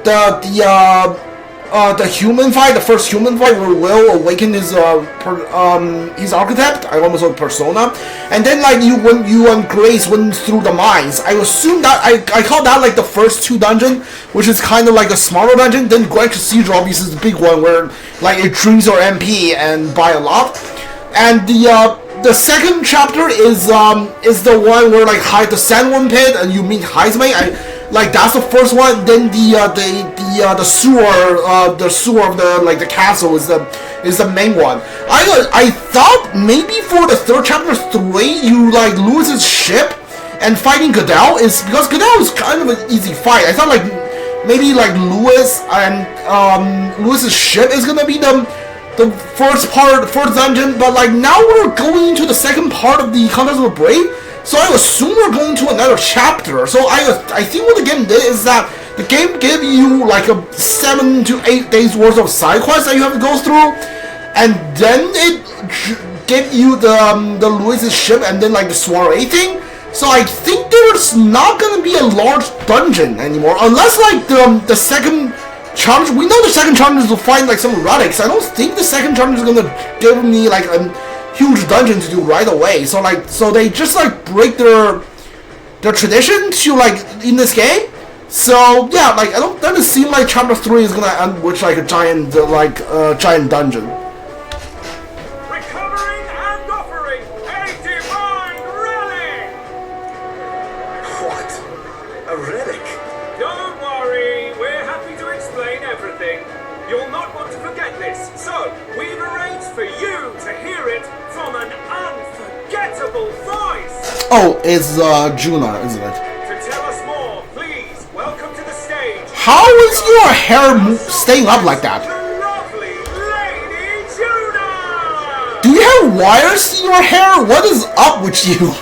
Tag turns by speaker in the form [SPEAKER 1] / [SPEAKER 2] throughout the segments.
[SPEAKER 1] the human fight, the first human fight where Will awakened his archetype, I almost said persona, and then like when you and Grace went through the mines, I assume that I call that like the first 2 dungeon, which is kind of like a smaller dungeon. Then Grand Cathedral obviously is the big one where like it drains your MP and by a lot, and the second chapter is the one where like hide the Sandworm Pit and you meet Heismay. Like that's the first one. Then the sewer of the castle is the main one. I thought maybe for the third chapter 3 you like Lewis's ship and fighting Goodell is because Goodell is kind of an easy fight. I thought like maybe like Lewis and Lewis's ship is gonna be the first dungeon, but like now we're going into the second part of the Contest of the Brave. So I assume we're going to another chapter. So I think what the game did is that the game gave you like a 7 to 8 days worth of side quests that you have to go through, and then it gave you the Lewis's ship and then like the soiree thing. So I think there's not gonna be a large dungeon anymore, unless like the second challenge. We know the second challenge is to find like some relics. I don't think the second challenge is gonna give me like a huge dungeon to do right away. So they just like break their tradition to like in this game. So yeah, like doesn't seem like chapter 3 is gonna end with like a giant giant dungeon.
[SPEAKER 2] Recovering and offering a divine relic.
[SPEAKER 3] What? A relic?
[SPEAKER 2] Don't worry, we're happy to explain everything. You'll not want to forget this, so we've arranged for you to hear it from an unforgettable voice!
[SPEAKER 1] Oh, it's Juna, isn't it?
[SPEAKER 2] To tell us more, please welcome to the stage.
[SPEAKER 1] How is your hair staying up like that?
[SPEAKER 2] The lovely Lady Juna!
[SPEAKER 1] Do you have wires in your hair? What is up with you?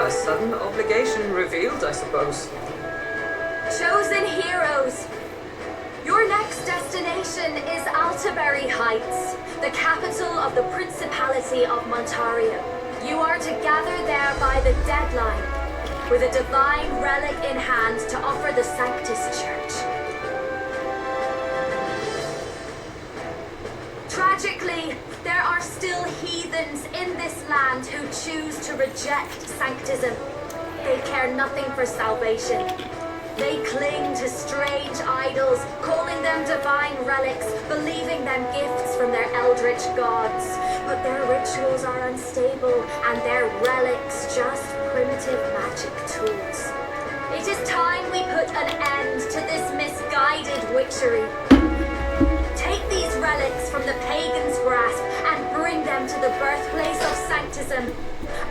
[SPEAKER 4] Sudden obligation revealed, I suppose.
[SPEAKER 5] Chosen heroes! Your next destination is Altaberry Heights, the capital of the Principality of Montario. You are to gather there by the deadline, with a divine relic in hand to offer the Sanctus Church. Tragically, there are still heathens in this land who choose to reject Sanctism. They care nothing for salvation. They cling to strange idols, calling them divine relics, believing them gifts from their eldritch gods. But their rituals are unstable, and their relics just primitive magic tools. It is time we put an end to this misguided witchery. Take these relics from the pagan's grasp and bring them to the birthplace of Sanctism,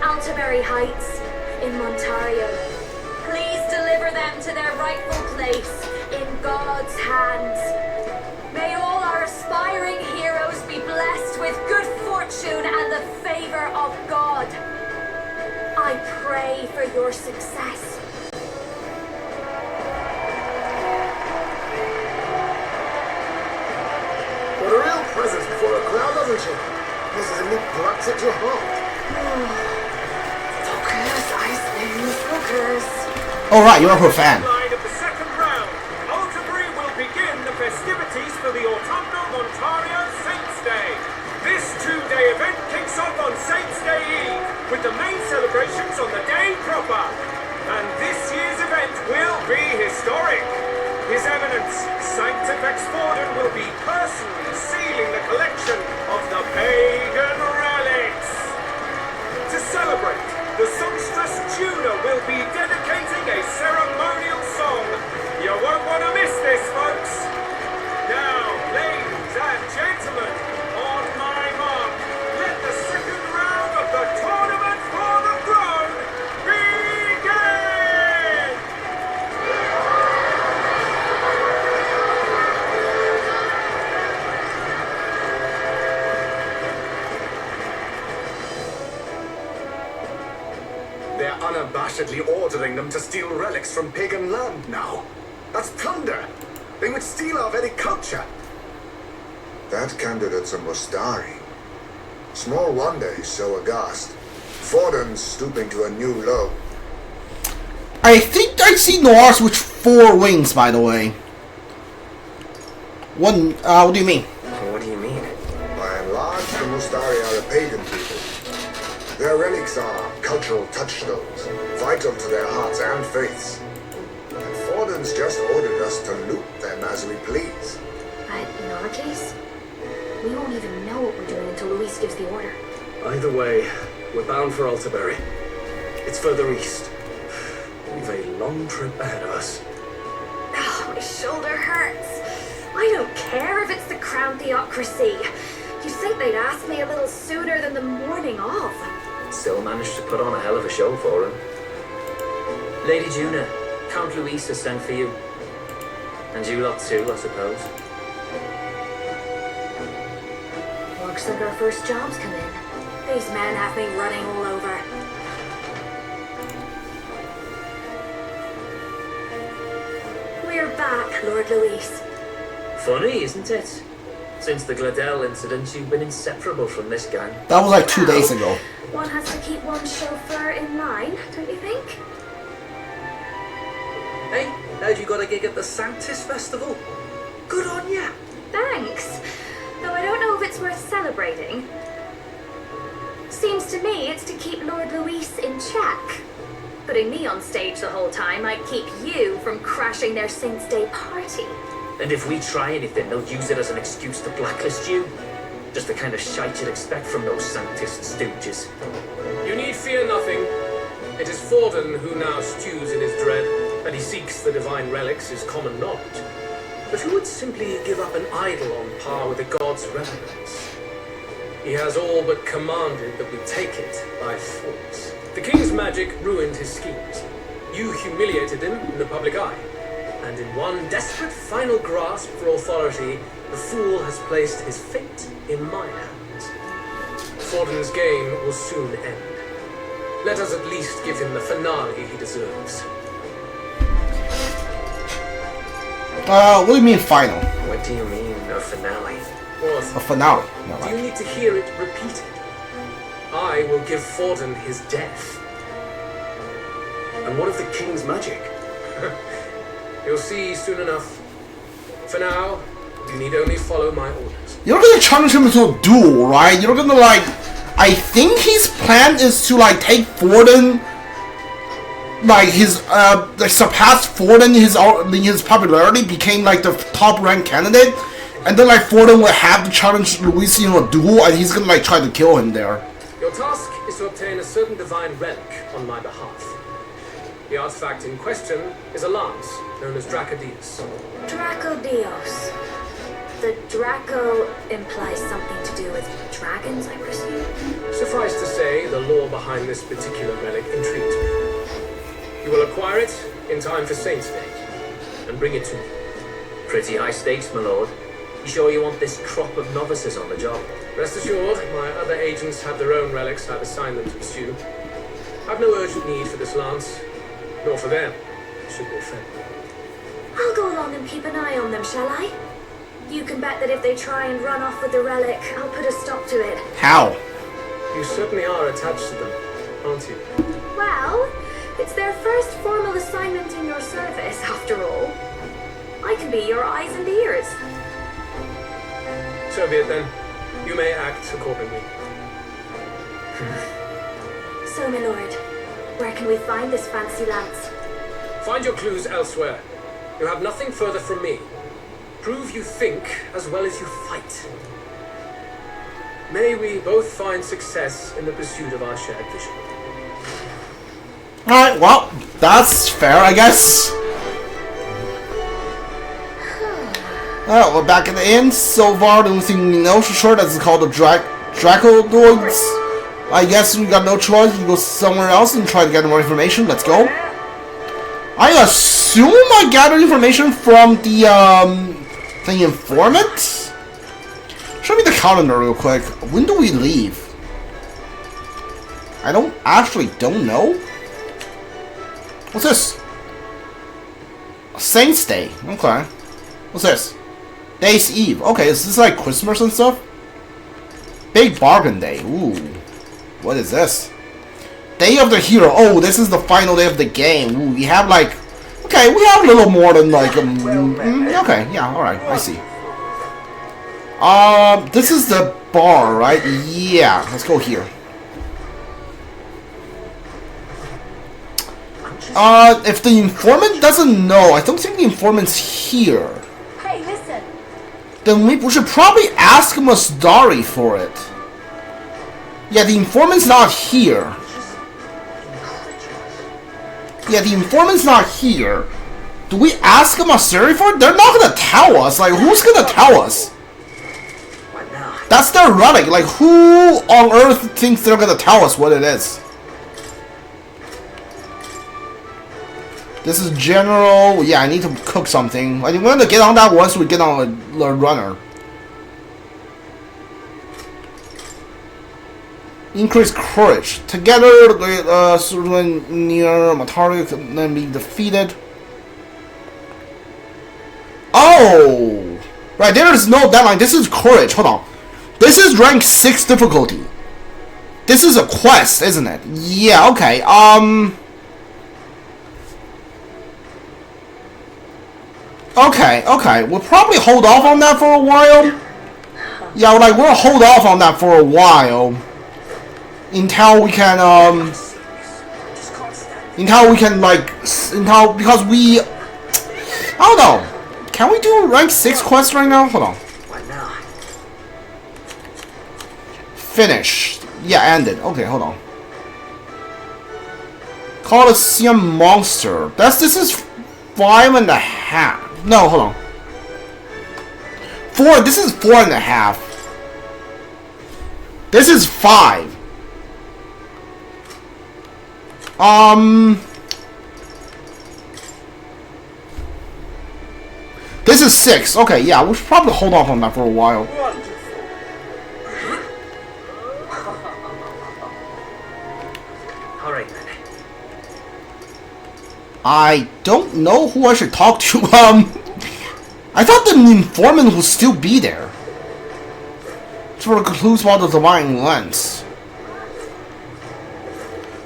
[SPEAKER 5] Altaberry Heights in Montario. Please deliver them to their rightful place in God's hands. May all our aspiring heroes be blessed with good fortune and the favor of God. I pray for your success.
[SPEAKER 3] What a real presence before a crowd, doesn't she? Positively plucks at your heart.
[SPEAKER 5] Focus, I say, focus.
[SPEAKER 1] Alright, you're a fan.
[SPEAKER 2] Line of the second round, Altaberry will begin the festivities for the Autumnal Montario Saints' Day. This 2-day event kicks off on Saints' Day Eve, with the main celebrations on the day proper. And this year's event will be historic. His Eminence, Sanctifex Forden, will be personally sealing the collection of the pagan relics. To celebrate, the songstress Juna will be dedicating a ceremonial song. You won't want to miss this, folks. Now, ladies and gentlemen, on my mark, let the second round of the tournament for the throne begin!
[SPEAKER 3] They're unabashedly ordering them to steal relics from pagan land now. That's plunder. They would steal our very culture.
[SPEAKER 6] That candidate's a Mustari. Small wonder he's so aghast. Forden's stooping to a new low.
[SPEAKER 1] I think I see Noir switch 4 wings, by the way. What do you mean?
[SPEAKER 7] What do you mean?
[SPEAKER 6] By and large, the Mustari are a pagan people. Their relics are cultural touchstones, vital to their hearts and faiths. And Forden's just ordered us to loot them as we please.
[SPEAKER 5] But in our case, we won't even know what we're doing until Luis gives the order.
[SPEAKER 7] Either way, we're bound for Altabury. It's further east. We've a long trip ahead of us.
[SPEAKER 5] Oh, my shoulder hurts. I don't care if it's the Crown Theocracy. You'd think they'd ask me a little sooner than the morning of.
[SPEAKER 7] Still managed to put on a hell of a show for him. Lady Juna, Count Luis has sent for you. And you lot too, I suppose.
[SPEAKER 5] Looks like our first job's come in. These men have me running all over. We're back, Lord Luis.
[SPEAKER 7] Funny, isn't it? Since the Gladell incident, you've been inseparable from this gang.
[SPEAKER 1] That was like 2 days ago.
[SPEAKER 5] One has to keep one chauffeur in line, don't you think?
[SPEAKER 7] Hey, how'd you got a gig at the Sanctus Festival? Good on ya!
[SPEAKER 5] Thanks. Though I don't know if it's worth celebrating. Seems to me it's to keep Lord Luis in check. Putting me on stage the whole time might keep you from crashing their Saints' Day party.
[SPEAKER 7] And if we try anything, they'll use it as an excuse to blacklist you. Just the kind of shite you'd expect from those Sanctist stooges.
[SPEAKER 2] You need fear nothing. It is Forden who now stews in his dread, and he seeks the divine relics is common knowledge. But who would simply give up an idol on par with the god's reverence? He has all but commanded that we take it by force. The king's magic ruined his schemes. You humiliated him in the public eye. And in one desperate final grasp for authority, the fool has placed his fate in my hands. Forden's game will soon end. Let us at least give him the finale he deserves.
[SPEAKER 1] What do you mean final?
[SPEAKER 7] What do you mean, a finale?
[SPEAKER 2] What?
[SPEAKER 1] A finale. No,
[SPEAKER 2] Do you need to hear it repeated? I will give Forden his death.
[SPEAKER 3] And what of the king's magic?
[SPEAKER 2] You'll see soon enough. For now, you need only follow my orders.
[SPEAKER 1] You're gonna challenge him into a duel, right? You're gonna like... I think his plan is to like take Forden... Like his, like surpass Forden, his popularity became like the top ranked candidate. And then like Forden will have to challenge Luis in a duel and he's gonna like try to kill him there.
[SPEAKER 2] Your task is to obtain a certain divine relic on my behalf. The artifact in question is a lance, known as Dracodius.
[SPEAKER 5] Dracodios. The Draco implies something to do with dragons, I presume?
[SPEAKER 2] Suffice to say, the lore behind this particular relic intrigues me. You will acquire it in time for Saints' Day, and bring it to me.
[SPEAKER 7] Pretty high stakes, my lord. You sure you want this crop of novices on the job?
[SPEAKER 2] Rest assured, my other agents have their own relics I've assigned them to pursue. I've no urgent need for this lance, nor for them, should they offend me.
[SPEAKER 5] I'll go along and keep an eye on them, shall I? You can bet that if they try and run off with the relic, I'll put a stop to it.
[SPEAKER 1] How?
[SPEAKER 2] You certainly are attached to them, aren't you?
[SPEAKER 5] Well, it's their first formal assignment in your service, after all. I can be your eyes and ears.
[SPEAKER 2] So be it then. You may act accordingly.
[SPEAKER 5] So, my lord, where can we find this fancy lance?
[SPEAKER 2] Find your clues elsewhere. You have nothing further from me. Prove you think as well as you fight. May we both find success in the pursuit of our shared vision.
[SPEAKER 1] Alright, well, that's fair, I guess. Alright, we're back at the inn. So far, the only thing we know for sure that it's called the Dracodoids. I guess we got no choice. We go somewhere else and try to get more information. Let's go. I assume I gathered information from the informant? Show me the calendar real quick. When do we leave? I don't know. What's this? Saints' Day. Okay. What's this? Day's Eve. Okay, is this like Christmas and stuff? Big Bargain Day. Ooh. What is this? Day of the Hero. Oh, this is the final day of the game. Ooh, we have like... Okay, we have a little more than like... okay, yeah, alright, I see. This is the bar, right? Yeah, let's go here. If the informant doesn't know, I don't think the informant's here.
[SPEAKER 5] Hey, listen.
[SPEAKER 1] Then we should probably ask Masdari for it. Yeah, the informant's not here. Yeah, the informant's not here. Do we ask Masdari for it? They're not gonna tell us. Like, who's gonna tell us?
[SPEAKER 7] What now?
[SPEAKER 1] That's their relic. Like, who on earth thinks they're gonna tell us what it is? This is general. Yeah, I need to cook something. I think we're gonna get on that once we get on a runner. Increase courage. Together, the near Matari can then be defeated. Oh! Right, there is no deadline. This is courage. Hold on. This is rank 6 difficulty. This is a quest, isn't it? Yeah, okay. Okay. We'll probably hold off on that for a while. Yeah, like, we'll hold off on that for a while. Until we can, because we, I don't know. Can we do rank 6 quest right now? Hold on.
[SPEAKER 7] What now?
[SPEAKER 1] Finish. Yeah, ended. Okay, hold on. Coliseum monster. This is 5.5. No, hold on. 4. This is 4.5. This is 5. This is 6. Okay, yeah, we should probably hold off on that for a while.
[SPEAKER 7] All right then.
[SPEAKER 1] I don't know who I should talk to. I thought the informant would still be there. It's for the clues about the divine lens.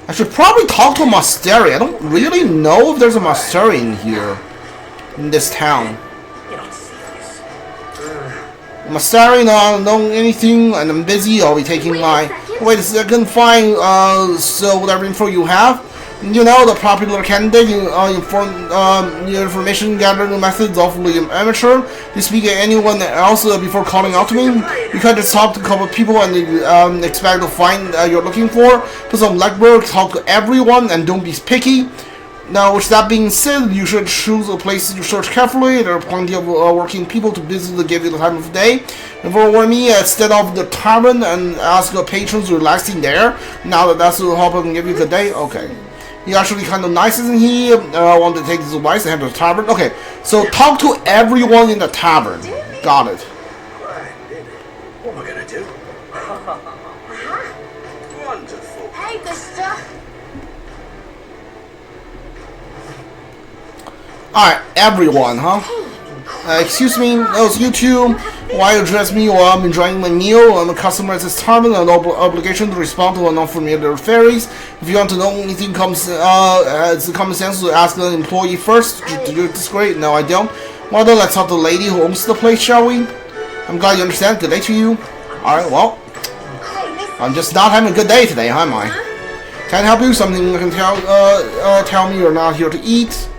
[SPEAKER 1] I should probably talk to a Masteri. I don't really know if there's a Masteri in here. In this town.
[SPEAKER 7] You don't see this.
[SPEAKER 1] Masteri, no, I don't know anything, and I'm busy. I'll be taking my... Wait a second, fine. So whatever info you have, you know, the popular candidate, your information gathering methods awfully amateur. You speak to anyone else before calling out to me. You can't just talk to a couple of people and expect to find you're looking for. Put some legwork, talk to everyone, and don't be picky. Now, with that being said, you should choose a place to search carefully. There are plenty of working people to visit to give you the time of day. And for me, instead of the tavern and ask the patrons relaxing there. Now that's the help I can give you today. Okay. He actually kind of nice, isn't he? I want to take this advice and head to the tavern. Okay, so talk to everyone in the tavern. Got it.
[SPEAKER 3] What am I gonna do? Wonderful.
[SPEAKER 5] Hey, mister.
[SPEAKER 1] Alright, everyone, huh? Excuse me, those you two. Why address me while I'm enjoying my meal? I'm a customer at this tavern and obligation to respond to unfamiliar fairies. If you want to know anything, it's a common sense to ask the employee first. Do you disagree? No, I don't. Well then, let's talk to the lady who owns the place, shall we? I'm glad you understand. Good day to you. Alright, well. I'm just not having a good day today, am I? Can't help you? Something you can tell me you're not here to eat.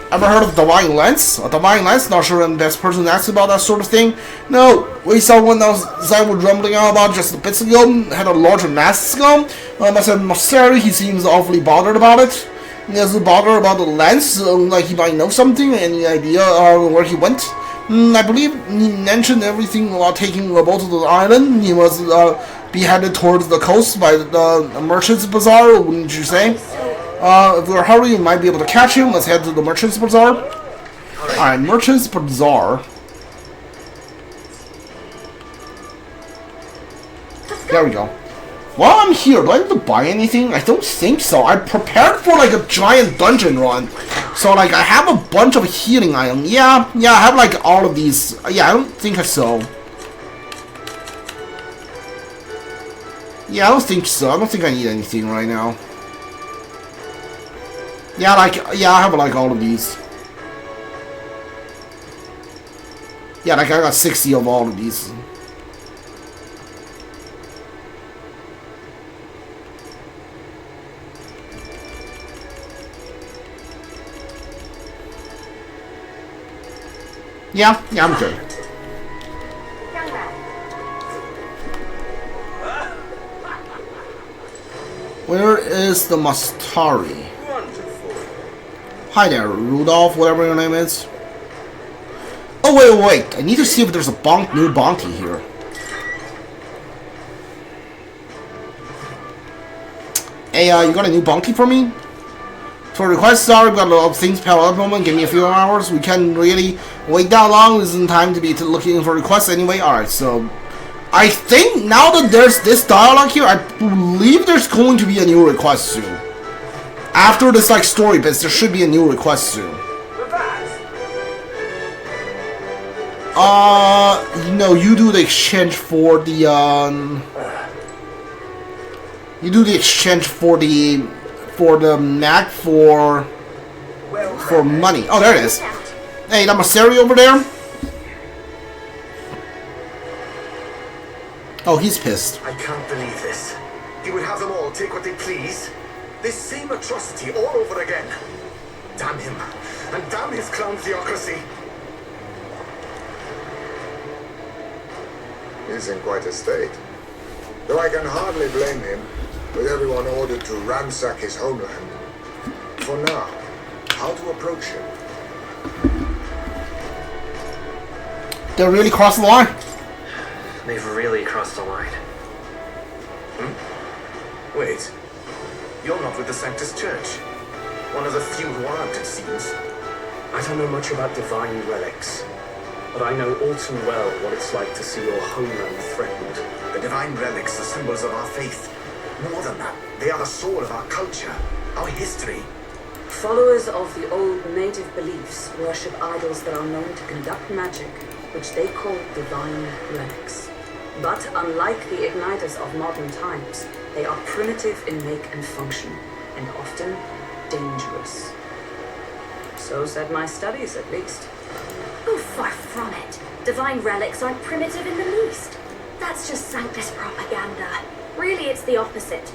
[SPEAKER 1] Ever heard of Divine Lens? A Divine Lens? Not sure I'm the best person to ask about that sort of thing. No, we saw one outside was rumbling out about just a bit ago. Had a larger mask on. I said, Masteri, he seems awfully bothered about it. He doesn't bother about the lens, like he might know something. Any idea where he went? I believe he mentioned everything while taking a boat to the island. He was be headed towards the coast by the Merchant's Bazaar, wouldn't you say? If we're hurry, you might be able to catch him. Let's head to the Merchant's Bazaar. Alright, Merchant's Bazaar. There we go. While I'm here, do I have to buy anything? I don't think so. I prepared for like a giant dungeon run. So like I have a bunch of healing items. Yeah, I have like all of these. Yeah, I don't think so. Yeah, I don't think so. I don't think I need anything right now. Yeah, I have like all of these. Yeah, like I got 60 of all of these. Yeah, I'm good. Where is the Mastari? Hi there, Rudolph, whatever your name is. Oh, wait. I need to see if there's a new bounty here. Hey, you got a new bounty for me? For requests, sorry, we've got a lot of things piled up at the moment. Give me a few hours. We can't really wait that long. This isn't time to be looking for requests anyway. Alright, so I think now that there's this dialogue here, I believe there's going to be a new request soon. After this like story bits, there should be a new request soon. No, you do the exchange for the you do the exchange for the Mac for money. Oh, there it is. Hey, that Maseri over there. Oh, he's pissed.
[SPEAKER 3] I can't believe this. He would have them all take what they please. This same atrocity all over again. Damn him. And damn his clown theocracy.
[SPEAKER 6] He's in quite a state. Though I can hardly blame him, with everyone ordered to ransack his homeland. For now, how to approach him?
[SPEAKER 1] They really crossed the line.
[SPEAKER 7] They've really crossed the line.
[SPEAKER 3] Wait. You're not with the Sanctus Church. One of the few who aren't, it seems.
[SPEAKER 8] I don't know much about divine relics, but I know all too well what it's like to see your homeland threatened.
[SPEAKER 3] The divine relics are symbols of our faith. More than that, they are the soul of our culture, our history.
[SPEAKER 4] Followers of the old native beliefs worship idols that are known to conduct magic, which they call divine relics. But unlike the igniters of modern times, they are primitive in make and function, and often dangerous. So said my studies, at least.
[SPEAKER 5] Oh, far from it. Divine relics aren't primitive in the least. That's just Sanctus propaganda. Really, it's the opposite.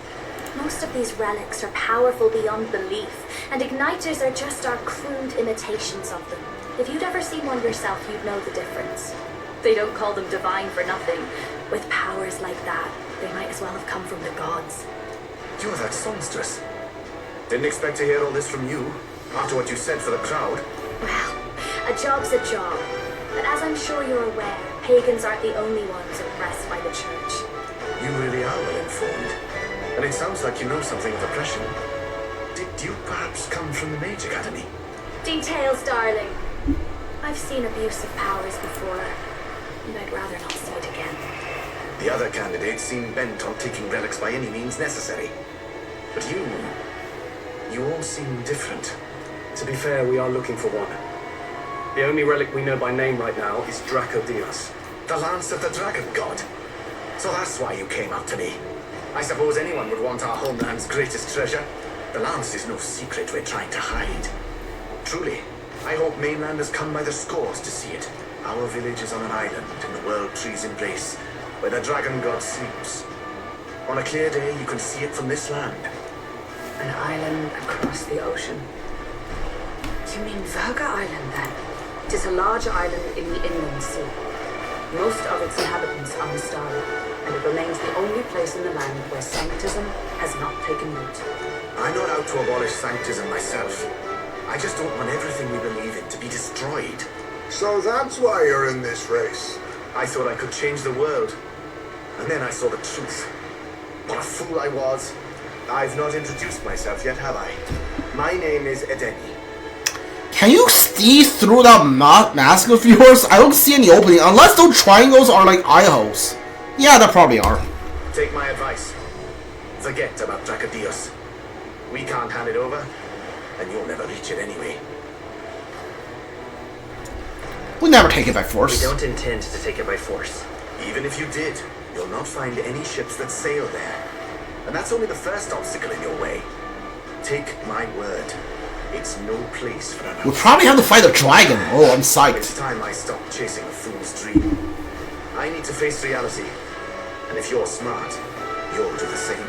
[SPEAKER 5] Most of these relics are powerful beyond belief, and igniters are just our crude imitations of them. If you'd ever seen one yourself, you'd know the difference. They don't call them divine for nothing. With powers like that, they might as well have come from the gods.
[SPEAKER 3] You're that songstress. Didn't expect to hear all this from you, after what you said for the crowd.
[SPEAKER 5] Well, a job's a job. But as I'm sure you're aware, pagans aren't the only ones oppressed by the church.
[SPEAKER 3] You really are well informed. And it sounds like you know something of oppression. Did you perhaps come from the Mage Academy?
[SPEAKER 5] Details, darling. I've seen abuse of powers before, and I'd rather not see it again.
[SPEAKER 3] The other candidates seem bent on taking relics by any means necessary. But you all seem different.
[SPEAKER 8] To be fair, we are looking for one. The only relic we know by name right now is Dracodios.
[SPEAKER 3] The Lance of the Dragon God. So that's why you came out to me. I suppose anyone would want our homeland's greatest treasure. The Lance is no secret we're trying to hide. Truly, I hope mainlanders come by the scores to see it. Our village is on an island in the world tree's embrace, where the Dragon God sleeps. On a clear day, you can see it from this land.
[SPEAKER 4] An island across the ocean. You mean Virga Island, then? It is a large island in the inland sea. Most of its inhabitants are Mastari, and it remains the only place in the land where sanctism has not taken root.
[SPEAKER 3] I'm not out to abolish sanctism myself. I just don't want everything we believe in to be destroyed.
[SPEAKER 6] So that's why you're in this race.
[SPEAKER 3] I thought I could change the world. And then I saw the truth. What a fool I was. I've not introduced myself yet, have I? My name is Edeni.
[SPEAKER 1] Can you see through that mask of yours? I don't see any opening, unless those triangles are like eye holes. Yeah, they probably are.
[SPEAKER 3] Take my advice. Forget about Dracodios. We can't hand it over, and you'll never reach it anyway.
[SPEAKER 1] We never take it by force.
[SPEAKER 7] We don't intend to take it by force.
[SPEAKER 3] Even if you did, you'll not find any ships that sail there. And that's only the first obstacle in your way. Take my word. It's no place for another.
[SPEAKER 1] We'll probably have to fight a dragon. Oh, I'm
[SPEAKER 3] It's
[SPEAKER 1] psyched.
[SPEAKER 3] time I stopped chasing a fool's dream. I need to face reality. And if you're smart, you'll do the same.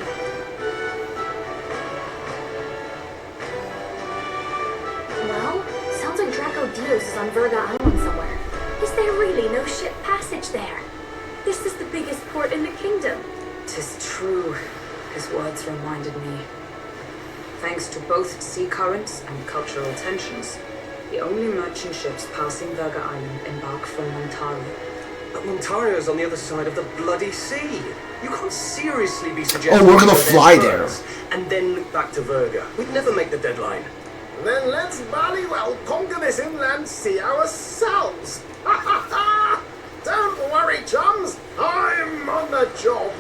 [SPEAKER 5] Well, sounds like Draco Dios is on Verga Island somewhere. Is there really no ship passage there? This is the biggest port in the kingdom.
[SPEAKER 4] 'Tis true. His words reminded me. Thanks to both sea currents and cultural tensions, the only merchant ships passing Verga Island embark from Montario.
[SPEAKER 8] But Montario's on the other side of the bloody sea. You can't seriously be suggesting...
[SPEAKER 1] Oh, we're gonna
[SPEAKER 8] go
[SPEAKER 1] fly there.
[SPEAKER 8] first and then look back to Verga. We'd never make the deadline.
[SPEAKER 6] Then let's bally well conquer this inland sea ourselves. Ha ha ha! Don't worry, chums. I'm on the job.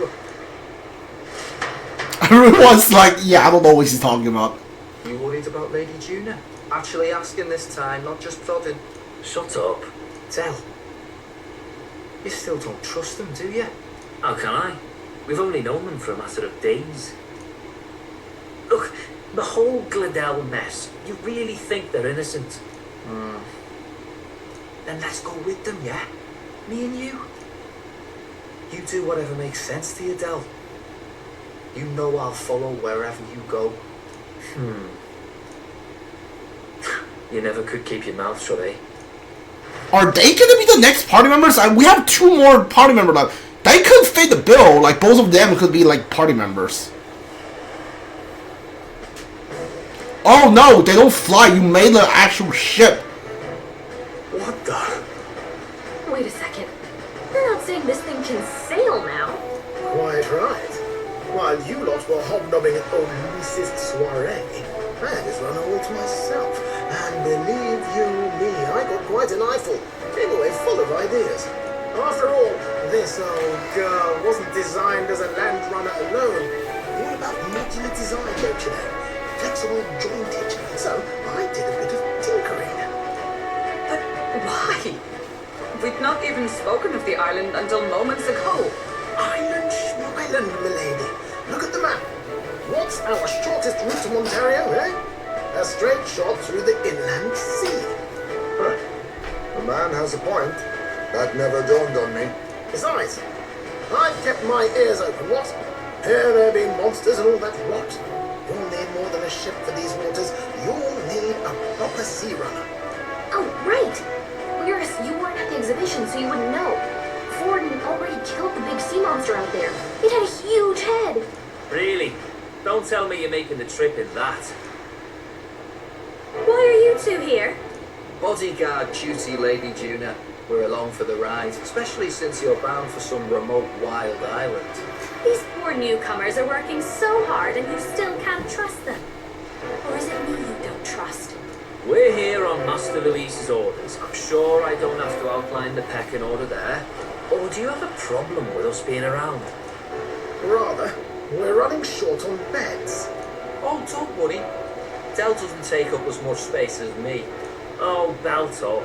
[SPEAKER 1] Everyone's like, yeah, I don't know what he's talking about.
[SPEAKER 7] You worried about Lady Juna? Actually asking this time, not just prodding. Shut up. Tell. You still don't trust them, do you? How can I? We've only known them for a matter of days. Look, the whole Gladell mess, you really think they're innocent? Then let's go with them, yeah? Me and you? You do whatever makes sense to you, Del. You know I'll follow wherever you go. You never could keep your mouth shut, eh?
[SPEAKER 1] Are they gonna be the next party members? We have 2 more party members left. They could fit the bill. Like, both of them could be, like, party members. Oh, no, they don't fly. You made the actual ship.
[SPEAKER 8] What the?
[SPEAKER 5] Wait a second. You're not saying this thing can sail now?
[SPEAKER 6] Quite right. While you lot were hobnobbing at old Luis's soiree, I had this run all to myself. And believe you me, I got quite an eyeful. Came away full of ideas. After all, this old girl wasn't designed as a land runner alone. All about modular design, don't you know? Flexible jointage. So I did a bit of tinkering.
[SPEAKER 4] But why? We'd not even spoken of the island until moments ago.
[SPEAKER 6] Island, milady. Look at the map. What's our shortest route to Montario, eh? A straight shot through the inland sea. Huh. The man has a point. That never dawned on me. Besides, I've kept my ears open, what? Here there be monsters and all that rot. You'll need more than a ship for these waters. You'll need a proper sea runner.
[SPEAKER 5] Oh, right! Nearest, you weren't at the exhibition, so you wouldn't know. Forden already killed the big sea monster out there. It had a huge head.
[SPEAKER 7] Really? Don't tell me you're making the trip in that.
[SPEAKER 5] Why are you two here?
[SPEAKER 7] Bodyguard duty, Lady Juna. We're along for the ride, especially since you're bound for some remote wild island.
[SPEAKER 5] These poor newcomers are working so hard and you still can't trust them. Or is it me you don't trust?
[SPEAKER 7] We're here on Master Luis's orders. I'm sure I don't have to outline the pecking order there. Or do you have a problem with us being around?
[SPEAKER 6] Rather, we're running short on beds.
[SPEAKER 7] Oh, don't worry. Del doesn't take up as much space as me. Oh, belt up.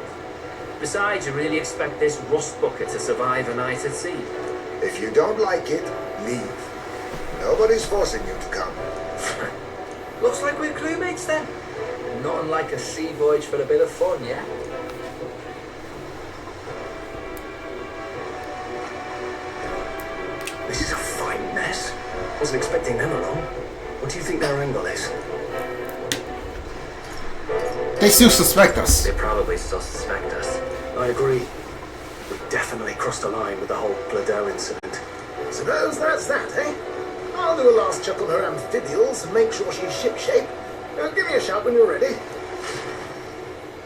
[SPEAKER 7] Besides, you really expect this rust bucket to survive a night at sea?
[SPEAKER 6] If you don't like it, leave. Nobody's forcing you to come.
[SPEAKER 7] Looks like we're crewmates then. Nothing like a sea voyage for a bit of fun, yeah?
[SPEAKER 8] This is a fine mess. Wasn't expecting them along. What do you think their angle is?
[SPEAKER 1] They still suspect us.
[SPEAKER 7] They probably still suspect us.
[SPEAKER 8] I agree. We definitely crossed a line with the whole Gladell incident.
[SPEAKER 6] Suppose that's that, eh? I'll do a last check on her amphibials and make sure she's shipshape. Give me a shout when you're ready.